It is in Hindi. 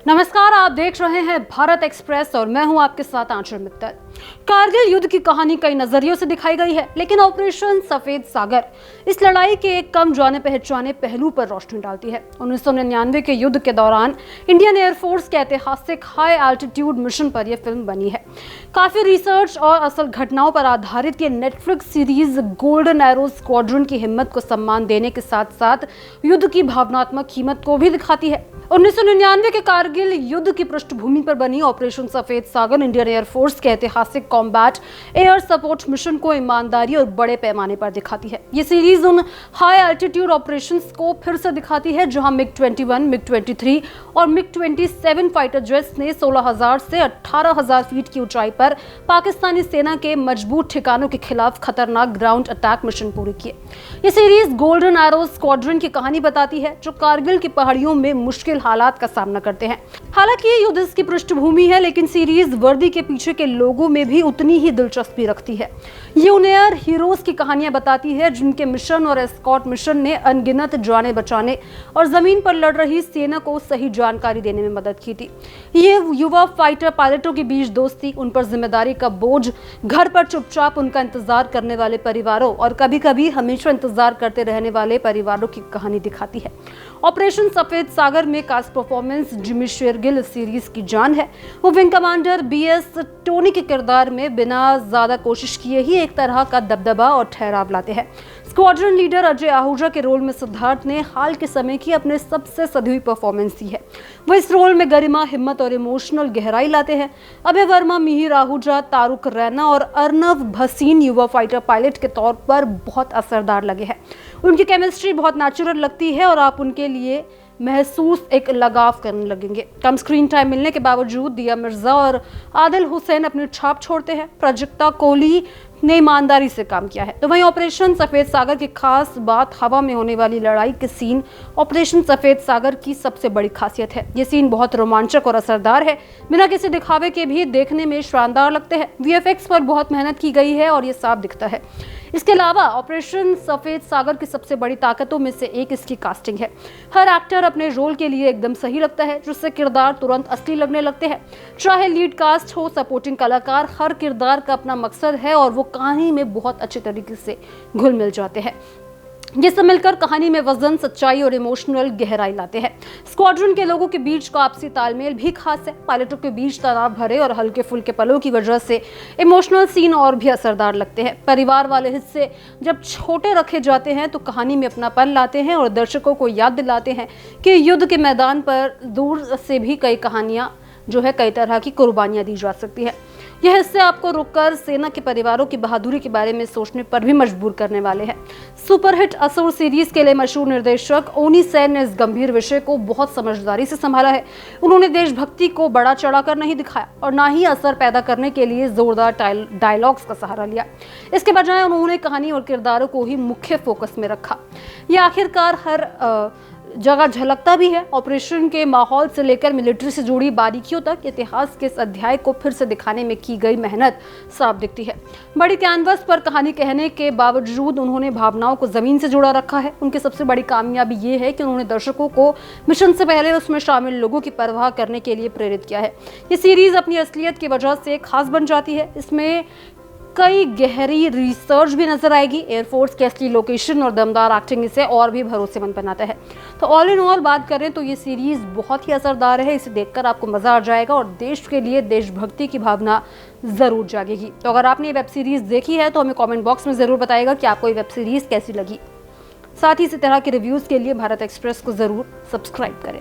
नमस्कार, आप देख रहे हैं भारत एक्सप्रेस और मैं हूं आपके साथ आंचल मित्तल। कारगिल युद्ध की कहानी कई नजरियों से दिखाई गई है, लेकिन ऑपरेशन सफेद सागर इस लड़ाई के एक कम जाने पहचाने पहलू पर रोशनी डालती है। 1999 के युद्ध के दौरान इंडियन एयरफोर्स के ऐतिहासिक हाई एल्टीट्यूड मिशन पर यह फिल्म बनी है। काफी रिसर्च और असल घटनाओं पर आधारित ये Netflix series golden arrow squadron की हिम्मत को सम्मान देने के साथ साथ युद्ध की भावनात्मक कीमत को भी दिखाती है। 1999 के कारगिल युद्ध की पृष्ठभूमि पर बनी ऑपरेशन सफेद सागर इंडियन एयरफोर्स के ऐतिहासिक कॉम्बैट एयर सपोर्ट मिशन को ईमानदारी और बड़े पैमाने पर दिखाती है। ये सीरीज उन हाई एल्टीट्यूड ऑपरेशंस को फिर से दिखाती है जहां MiG-21, MiG-23 और MiG-27 फाइटर जेट्स ने 16,000 से 18,000 फीट की ऊंचाई पर पाकिस्तानी सेना के मजबूत ठिकानों के खिलाफ खतरनाक ग्राउंड अटैक मिशन पूरे किए। ये सीरीज गोल्डन एरो स्क्वाड्रन की कहानी बताती है जो कारगिल की पहाड़ियों में मुश्किल हालात का सामना करते हैं। हालांकि ये युद्ध की पृष्ठभूमि है, लेकिन सीरीज वर्दी के पीछे के लोगों में भी उतनी ही दिलचस्पी रखती है। ये उन एयर हीरोज की कहानियां बताती है जिनके मिशन और एस्कॉर्ट मिशन ने अनगिनत जानें बचाने और जमीन पर लड़ रही सेना को सही जानकारी देने में मदद की थी। ये युवा फाइटर पायलटों के बीच दोस्ती, उन पर जिम्मेदारी का बोझ, घर पर चुपचाप उनका इंतजार करने वाले परिवारों और कभी-कभी हमेशा इंतजार करते रहने वाले परिवारों की कहानी दिखाती है। ऑपरेशन सफेद सागर में कास्ट परफॉर्मेंस जिमी शेरगिल इस सीरीज की जान है। वो विंग कमांडर BS टोनी के किरदार में बिना ज्यादा कोशिश किए ही एक तरह का दबदबा और ठहराव लाते हैं। स्क्वाड्रन लीडर अजय आहूजा के रोल में सिद्धार्थ ने हाल के समय की अपने सबसे सधी हुई परफॉर्मेंस दी है। वो इस रोल में गरिमा, हिम्मत और इमोशनल गहराई लाते हैं। अभय वर्मा, मिहिर आहूजा, तारुक रैना और अर्नव भसीन युवा फाइटर पायलट के तौर पर बहुत असरदार लगे हैं। उनकी केमिस्ट्री बहुत नेचुरल लगती है और आप उनके लिए महसूस एक लगाव करने लगेंगे। कम स्क्रीन टाइम मिलने के बावजूद दिया मिर्जा और आदिल हुसैन अपनी छाप छोड़ते हैं। प्राजक्ता कोहली ने ईमानदारी से काम किया है। तो वहीं ऑपरेशन सफेद सागर की खास बात हवा में होने वाली लड़ाई के सीन ऑपरेशन सफेद सागर की सबसे बड़ी खासियत है। ये सीन बहुत रोमांचक और असरदार है, बिना किसी दिखावे के भी देखने में शानदार लगते हैं। VFX पर बहुत मेहनत की गई है और ये साफ दिखता है। इसके अलावा ऑपरेशन सफेद सागर की सबसे बड़ी ताकतों में से एक इसकी कास्टिंग है। हर एक्टर अपने रोल के लिए एकदम सही लगता है, जिससे किरदार तुरंत असली लगने लगते हैं। चाहे लीड कास्ट हो, सपोर्टिंग कलाकार, हर किरदार का अपना मकसद है और वो कहानी में बहुत अच्छे तरीके से घुल मिल जाते हैं। ये सब मिलकर कहानी में वजन, सच्चाई और इमोशनल गहराई लाते हैं। स्क्वाड्रन के लोगों के बीच का आपसी तालमेल भी खास है। पायलटों के बीच तनाव भरे और हल्के फुल्के पलों की वजह से इमोशनल सीन और भी असरदार लगते हैं। परिवार वाले हिस्से जब छोटे रखे जाते हैं तो कहानी में अपनापन लाते हैं और दर्शकों को याद दिलाते हैं कि युद्ध के मैदान पर दूर से भी कई कहानियां कई तरह की कुर्बानियां दी जा सकती है। यह हिस्से आपको रुककर सेना के परिवारों की बहादुरी के बारे में सोचने पर भी मजबूर करने वाले हैं। सुपरहिट असुर सीरीज के लिए मशहूर निर्देशक ओनी सेन ने इस गंभीर विषय को बहुत समझदारी से संभाला है। उन्होंने देशभक्ति को बड़ा चढ़ाकर नहीं दिखाया और ना ही असर पैदा करने के लिए जोरदार डायलॉग्स का सहारा लिया। इसके बजाय उन्होंने कहानी और किरदारों को ही मुख्य फोकस में रखा। यह आखिरकार हर जगह झलकता भी है। ऑपरेशन के माहौल से लेकर मिलिट्री से जुड़ी बारीकियों तक इतिहास के इस अध्याय को फिर से दिखाने में की गई मेहनत साफ दिखती है। बड़ी कैनवस पर कहानी कहने के बावजूद उन्होंने भावनाओं को जमीन से जुड़ा रखा है। उनकी सबसे बड़ी कामयाबी ये है कि उन्होंने दर्शकों को मिशन से पहले उसमें शामिल लोगों की परवाह करने के लिए प्रेरित किया है। ये सीरीज अपनी असलियत की वजह से खास बन जाती है। इसमें कई गहरी रिसर्च भी नजर आएगी। एयरफोर्स की असली लोकेशन और दमदार एक्टिंग इसे और भी भरोसेमंद बनाता है। तो ऑल इन ऑल बात करें तो ये सीरीज बहुत ही असरदार है। इसे देखकर आपको मजा आ जाएगा और देश के लिए देशभक्ति की भावना जरूर जागेगी। तो अगर आपने ये वेब सीरीज देखी है तो हमें कमेंट बॉक्स में जरूर बताइएगा कि आपको ये वेब सीरीज कैसी लगी। साथ ही इसी तरह के रिव्यूज के लिए भारत एक्सप्रेस को जरूर सब्सक्राइब करें।